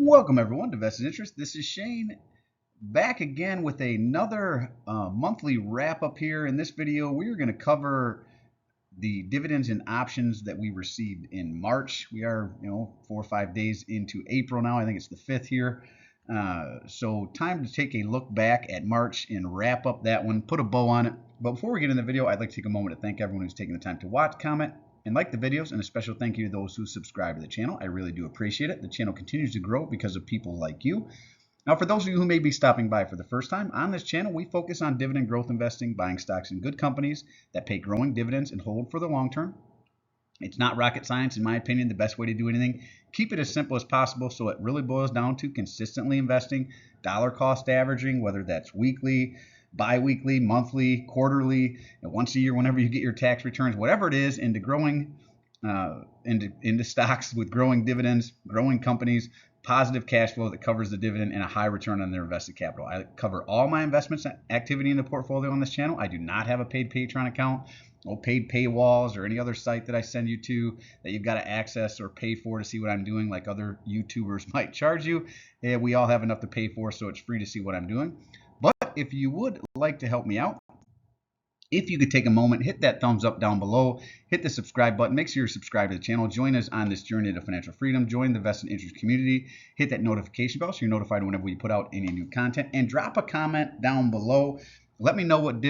Welcome everyone to Vested Interest. This is Shane back again with another monthly wrap up here. In this video, we are going to cover the dividends and options that we received in March. We are, 4 or 5 days into April now. I think it's the 5th here. So time to take a look back at March and wrap up that one, put a bow on it. But before we get in the video, I'd like to take a moment to thank everyone who's taken the time to watch, comment, and like the videos, and a special thank you to those who subscribe to the channel. I really do appreciate it. The channel continues to grow because of people like you. Now, for those of you who may be stopping by for the first time, on this channel, we focus on dividend growth investing, buying stocks in good companies that pay growing dividends and hold for the long term. It's not rocket science, in my opinion. The best way to do anything, keep it as simple as possible. So it really boils down to consistently investing, dollar cost averaging, whether that's weekly, bi-weekly, monthly, quarterly, and once a year, whenever you get your tax returns, whatever it is, into growing, into stocks with growing dividends, growing companies, positive cash flow that covers the dividend, and a high return on their invested capital. I cover all my investments activity in the portfolio on this channel. I do not have a paid Patreon account, no paid paywalls or any other site that I send you to that you've got to access or pay for to see what I'm doing, like other YouTubers might charge you. We all have enough to pay for, so it's free to see what I'm doing. But if you would like to help me out, if you could take a moment, hit that thumbs up down below, hit the subscribe button, make sure you're subscribed to the channel, join us on this journey to financial freedom, join the Vested Interest community, hit that notification bell so you're notified whenever we put out any new content, and drop a comment down below. Let me know what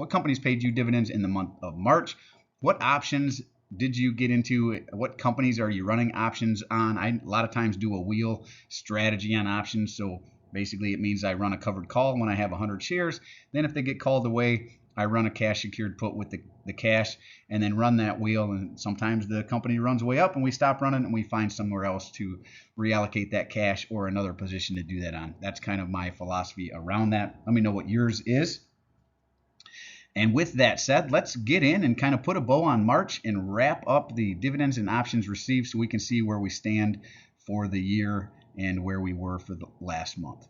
companies paid you dividends in the month of March. What options did you get into? What companies are you running options on? I a lot of times do a wheel strategy on options. So basically it means I run a covered call when I have 100 shares. Then if they get called away, I run a cash secured put with the cash and then run that wheel. And sometimes the company runs way up and we stop running and we find somewhere else to reallocate that cash or another position to do that on. That's kind of my philosophy around that. Let me know what yours is. And with that said, let's get in and kind of put a bow on March and wrap up the dividends and options received so we can see where we stand for the year and where we were for the last month.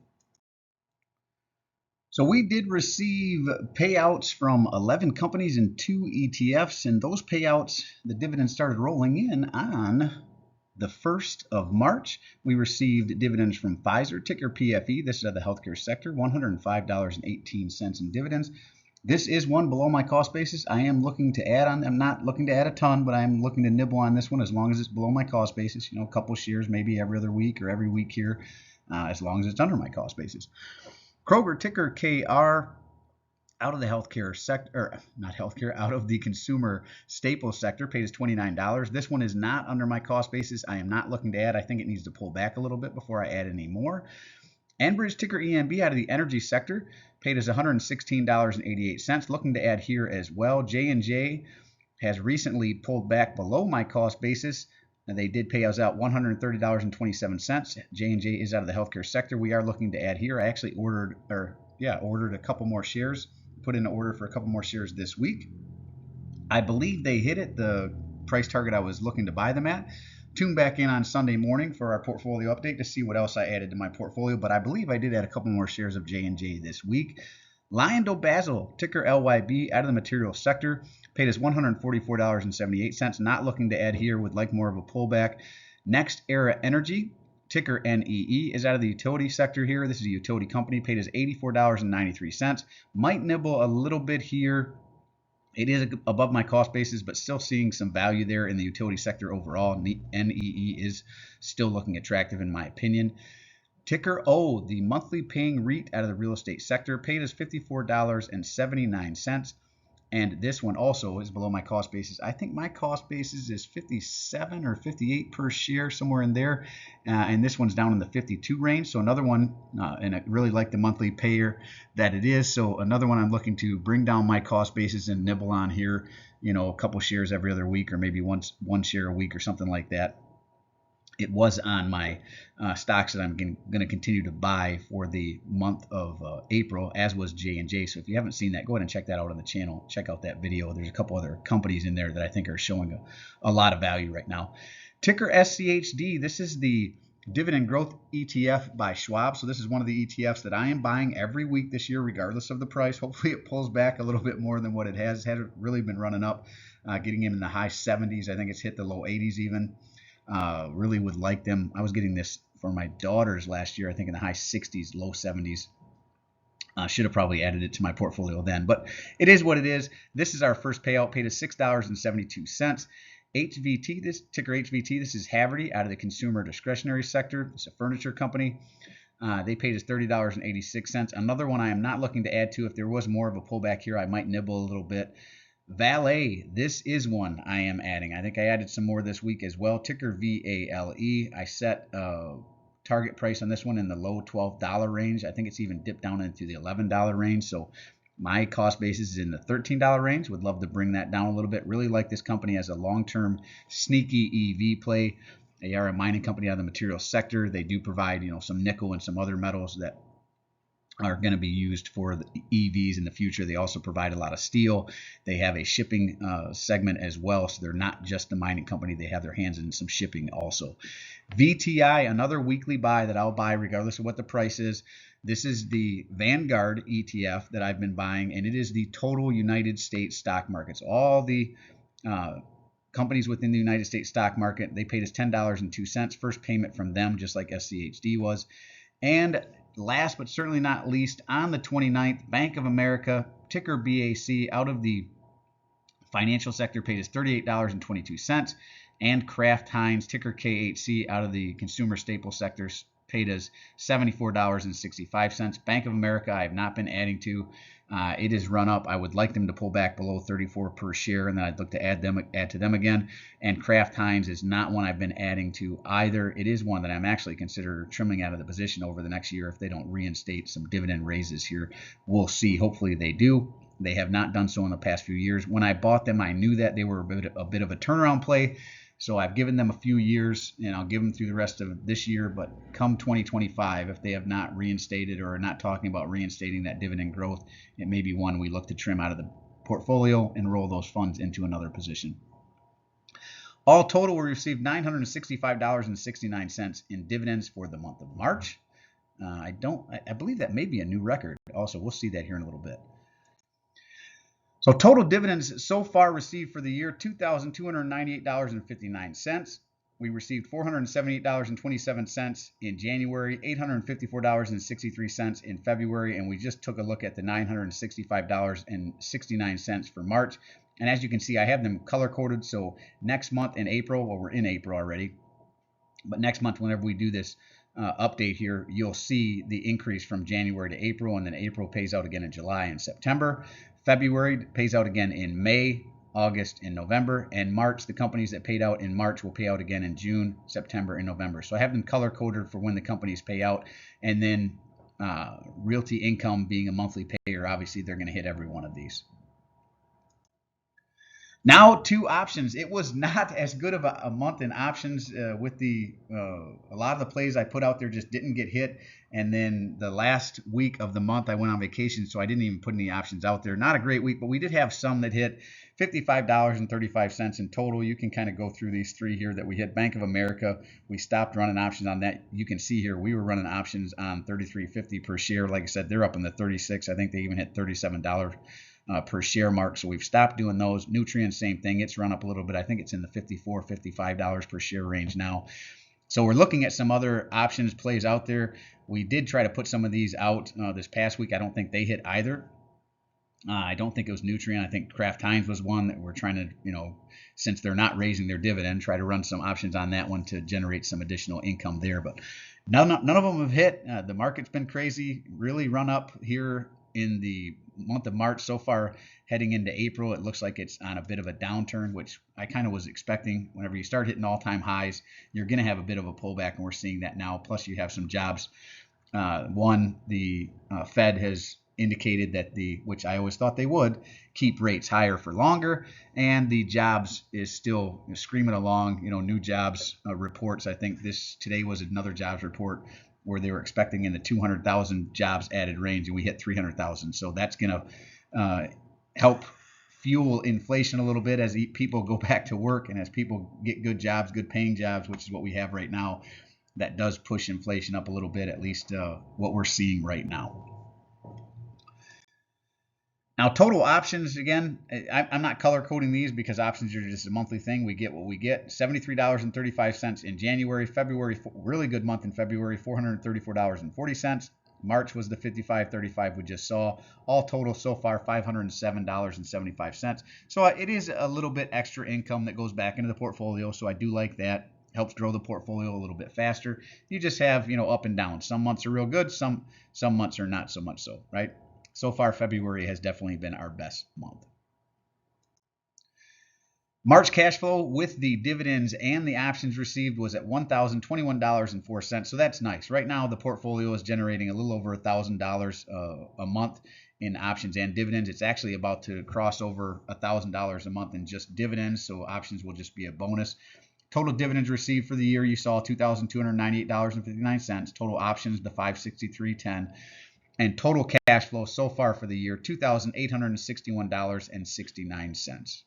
So we did receive payouts from 11 companies and 2 ETFs, and those payouts, the dividends started rolling in on the 1st of March. We received dividends from Pfizer, ticker PFE. This is of the healthcare sector, $105.18 in dividends. This is one below my cost basis. I am looking to add on. I'm not looking to add a ton, but I'm looking to nibble on this one as long as it's below my cost basis. A couple shares maybe every other week or every week here, as long as it's under my cost basis. Kroger, ticker KR, out of the healthcare sector, or not healthcare, out of the consumer staples sector, paid us $29. This one is not under my cost basis. I am not looking to add. I think it needs to pull back a little bit before I add any more. Enbridge, ticker EMB, out of the energy sector, paid us $116.88. Looking to add here as well. J&J has recently pulled back below my cost basis. And they did pay us out $130.27. J&J is out of the healthcare sector. We are looking to add here. I actually ordered a couple more shares, put in an order for a couple more shares this week. I believe they hit it, the price target I was looking to buy them at. Tune back in on Sunday morning for our portfolio update to see what else I added to my portfolio, but I believe I did add a couple more shares of J&J this week. LyondellBasell, ticker LYB, out of the materials sector, paid us $144.78. Not looking to add here, would like more of a pullback. Next Era Energy, ticker NEE, is out of the utility sector here. This is a utility company, paid us $84.93. Might nibble a little bit here. It is above my cost basis, but still seeing some value there in the utility sector overall. NEE is still looking attractive in my opinion. Ticker O, the monthly paying REIT out of the real estate sector, paid us $54.79. And this one also is below my cost basis. I think my cost basis is 57 or 58 per share, somewhere in there. And this one's down in the 52 range. So another one, and I really like the monthly payer that it is. So another one I'm looking to bring down my cost basis and nibble on here, a couple shares every other week or maybe one share a week or something like that. It was on my stocks that I'm going to continue to buy for the month of April, as was J&J. So if you haven't seen that, go ahead and check that out on the channel. Check out that video. There's a couple other companies in there that I think are showing a lot of value right now. Ticker SCHD. This is the Dividend Growth ETF by Schwab. So this is one of the ETFs that I am buying every week this year, regardless of the price. Hopefully it pulls back a little bit more than what it has. It hasn't really been running up, getting in the high 70s. I think it's hit the low 80s even. Really would like them. I was getting this for my daughters last year, I think in the high 60s, low 70s. Should have probably added it to my portfolio then, but it is what it is. This is our first payout, paid us $6.72. HVT, this ticker HVT, this is Haverty out of the consumer discretionary sector. It's a furniture company. They paid us $30.86. Another one I am not looking to add to. If there was more of a pullback here, I might nibble a little bit. Valet, this is one I am adding. I think I added some more this week as well. Ticker VALE. I set target price on this one in the low $12 range. I think it's even dipped down into the $11 range. So my cost basis is in the $13 range. Would love to bring that down a little bit. Really like this company as a long-term sneaky EV play. They are a mining company out of the materials sector. They do provide, some nickel and some other metals that are going to be used for the EVs in the future. They also provide a lot of steel. They have a shipping segment as well, so they're not just the mining company. They have their hands in some shipping also. VTI, another weekly buy that I'll buy regardless of what the price is. This is the Vanguard ETF that I've been buying, and it is the total United States stock markets. All the companies within the United States stock market, they paid us $10.02. First payment from them, just like SCHD was. And last but certainly not least, on the 29th, Bank of America, ticker BAC, out of the financial sector, paid us $38.22. And Kraft Heinz, ticker KHC, out of the consumer staple sectors, paid us $74.65. Bank of America, I have not been adding to. It has run up. I would like them to pull back below 34 per share, and then I'd look to add to them again. And Kraft Heinz is not one I've been adding to either. It is one that I'm actually considering trimming out of the position over the next year if they don't reinstate some dividend raises here. We'll see. Hopefully they do. They have not done so in the past few years. When I bought them, I knew that they were a bit of a turnaround play. So I've given them a few years, and I'll give them through the rest of this year. But come 2025, if they have not reinstated or are not talking about reinstating that dividend growth, it may be one we look to trim out of the portfolio and roll those funds into another position. All total, we received $965.69 in dividends for the month of March. I believe that may be a new record. Also, we'll see that here in a little bit. So total dividends so far received for the year, $2,298.59. We received $478.27 in January, $854.63 in February, and we just took a look at the $965.69 for March. And as you can see, I have them color-coded, so next month in April, well, we're in April already, but next month, whenever we do this update here, you'll see the increase from January to April, and then April pays out again in July and September. February pays out again in May, August, and November. And March, the companies that paid out in March will pay out again in June, September, and November. So I have them color-coded for when the companies pay out. And then Realty Income being a monthly payer, obviously they're going to hit every one of these. Now to options. It was not as good of a month in options with a lot of the plays I put out there just didn't get hit. And then the last week of the month I went on vacation, so I didn't even put any options out there. Not a great week, but we did have some that hit. $55.35 in total. You can kind of go through these three here that we hit. Bank of America, we stopped running options on that. You can see here we were running options on $33.50 per share. Like I said, they're up in the 36. I think they even hit $37 per share mark. So we've stopped doing those. Nutrien, same thing. It's run up a little bit. I think it's in the $54, $55 per share range now. So we're looking at some other options plays out there. We did try to put some of these out this past week. I don't think they hit either. I don't think it was Nutrien. I think Kraft Heinz was one that we're trying to, since they're not raising their dividend, try to run some options on that one to generate some additional income there. But none of them have hit. The market's been crazy, really run up here in the month of March. So far, heading into April, it looks like it's on a bit of a downturn, which I kind of was expecting. Whenever you start hitting all-time highs, you're going to have a bit of a pullback, and we're seeing that now. Plus, you have some jobs. The Fed has indicated that which I always thought they would, keep rates higher for longer, and the jobs is still screaming along. New jobs reports. I think today was another jobs report where they were expecting in the 200,000 jobs added range, and we hit 300,000. So that's going to help fuel inflation a little bit as people go back to work, and as people get good jobs, good paying jobs, which is what we have right now. That does push inflation up a little bit, at least what we're seeing right now. Now, total options, again, I'm not color coding these because options are just a monthly thing. We get what we get. $73.35 in January. February, really good month in February, $434.40. March was the 55.35 we just saw. All total so far, $507.75. So it is a little bit extra income that goes back into the portfolio. So I do like that. Helps grow the portfolio a little bit faster. You just have, up and down. Some months are real good. Some months are not so much so, right? So far, February has definitely been our best month. March cash flow with the dividends and the options received was at $1,021.04. So that's nice. Right now, the portfolio is generating a little over $1,000 a month in options and dividends. It's actually about to cross over $1,000 a month in just dividends. So options will just be a bonus. Total dividends received for the year, you saw $2,298.59. Total options, the $563.10. And total cash flow so far for the year, $2,861.69.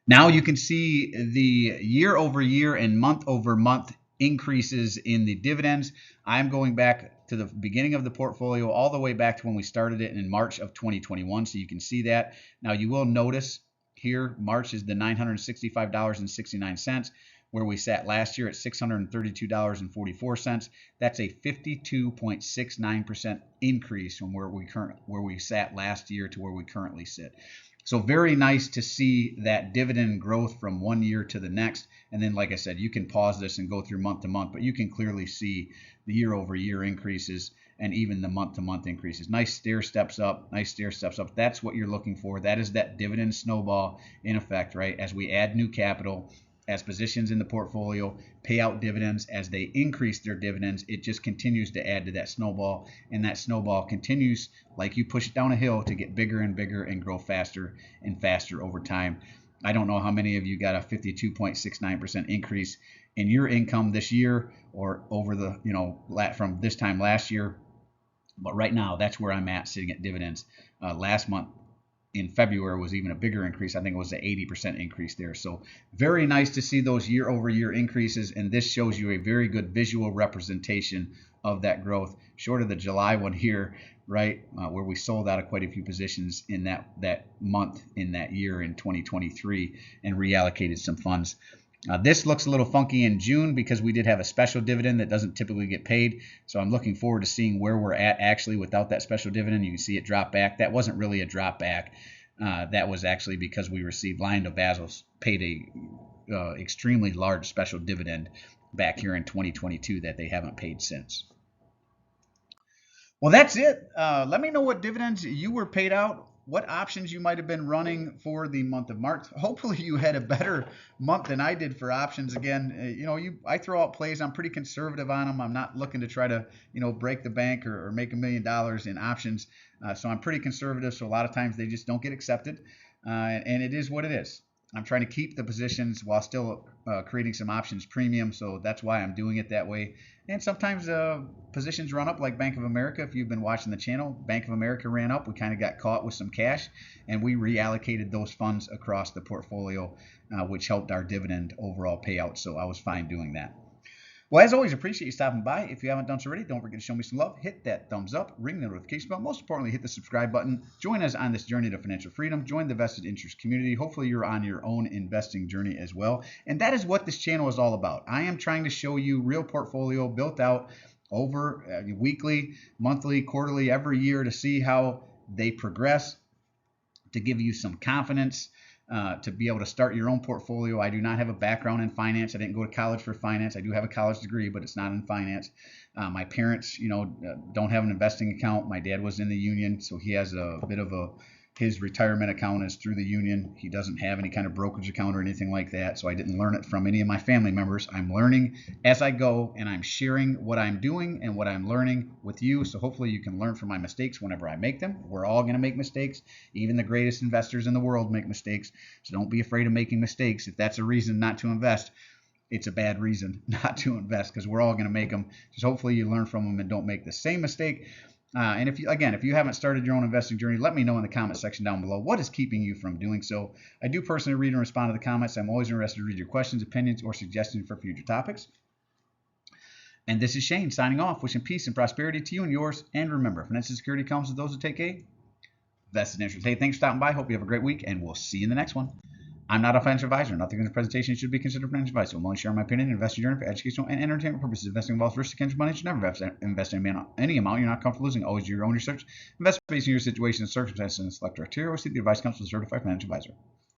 Now you can see the year over year and month over month increases in the dividends. I'm going back to the beginning of the portfolio all the way back to when we started it in March of 2021. So you can see that. Now you will notice here, March is the $965.69. Where we sat last year at $632.44. That's a 52.69% increase from where we sat last year to where we currently sit. So very nice to see that dividend growth from one year to the next. And then, like I said, you can pause this and go through month to month, but you can clearly see the year over year increases and even the month to month increases. Nice stair steps up, nice stair steps up. That's what you're looking for. That is that dividend snowball in effect, right? As we add new capital, as positions in the portfolio pay out dividends, as they increase their dividends, it just continues to add to that snowball, and that snowball continues, like you push it down a hill, to get bigger and bigger and grow faster and faster over time. I don't know how many of you got a 52.69% increase in your income this year or over the, from this time last year, but right now that's where I'm at, sitting at dividends. Last month in February was even a bigger increase. I think it was an 80% increase there. So very nice to see those year over year increases. And this shows you a very good visual representation of that growth, short of the July one here, right, where we sold out of quite a few positions in that month in that year in 2023 and reallocated some funds. This looks a little funky in June because we did have a special dividend that doesn't typically get paid. So I'm looking forward to seeing where we're at actually without that special dividend. You can see it drop back. That wasn't really a drop back. That was actually because we received LyondellBasell paid a extremely large special dividend back here in 2022 that they haven't paid since. Well, that's it. Let me know what dividends you were paid out, what options you might have been running for the month of March. Hopefully you had a better month than I did for options. Again, I throw out plays. I'm pretty conservative on them. I'm not looking to try to, break the bank or make $1 million in options. So I'm pretty conservative. So a lot of times they just don't get accepted. And it is what it is. I'm trying to keep the positions while still creating some options premium. So that's why I'm doing it that way. And sometimes positions run up, like Bank of America. If you've been watching the channel, Bank of America ran up. We kind of got caught with some cash, and we reallocated those funds across the portfolio, which helped our dividend overall payout. So I was fine doing that. Well, as always, appreciate you stopping by. If you haven't done so already, don't forget to show me some love. Hit that thumbs up, ring the notification bell. Most importantly, hit the subscribe button. Join us on this journey to financial freedom. Join the vested interest community. Hopefully, you're on your own investing journey as well. And that is what this channel is all about. I am trying to show you real portfolio built out over weekly, monthly, quarterly, every year to see how they progress, to give you some confidence. To be able to start your own portfolio. I do not have a background in finance. I didn't go to college for finance. I do have a college degree, but it's not in finance. My parents, don't have an investing account. My dad was in the union, so he has a bit of his retirement account is through the union. He doesn't have any kind of brokerage account or anything like that, so I didn't learn it from any of my family members. I'm learning as I go, and I'm sharing what I'm doing and what I'm learning with you, so hopefully you can learn from my mistakes whenever I make them. We're all going to make mistakes. Even the greatest investors in the world make mistakes, so don't be afraid of making mistakes. If that's a reason not to invest, it's a bad reason not to invest, because we're all going to make them. Just hopefully you learn from them and don't make the same mistake. And if you haven't started your own investing journey, let me know in the comment section down below what is keeping you from doing so. I do personally read and respond to the comments. I'm always interested to read your questions, opinions, or suggestions for future topics. And this is Shane signing off, wishing peace and prosperity to you and yours. And remember, financial security comes with those who take a vested interest. Hey, thanks for stopping by. Hope you have a great week, and we'll see you in the next one. I'm not a financial advisor. Nothing in this presentation should be considered financial advice. I'm only sharing my opinion and investing journey for educational and entertainment purposes. Investing involves risk against money. You should never invest any amount you're not comfortable losing. Always do your own research. Invest based on your situation and circumstances and select criteria. Always seek the advice comes from a certified financial advisor.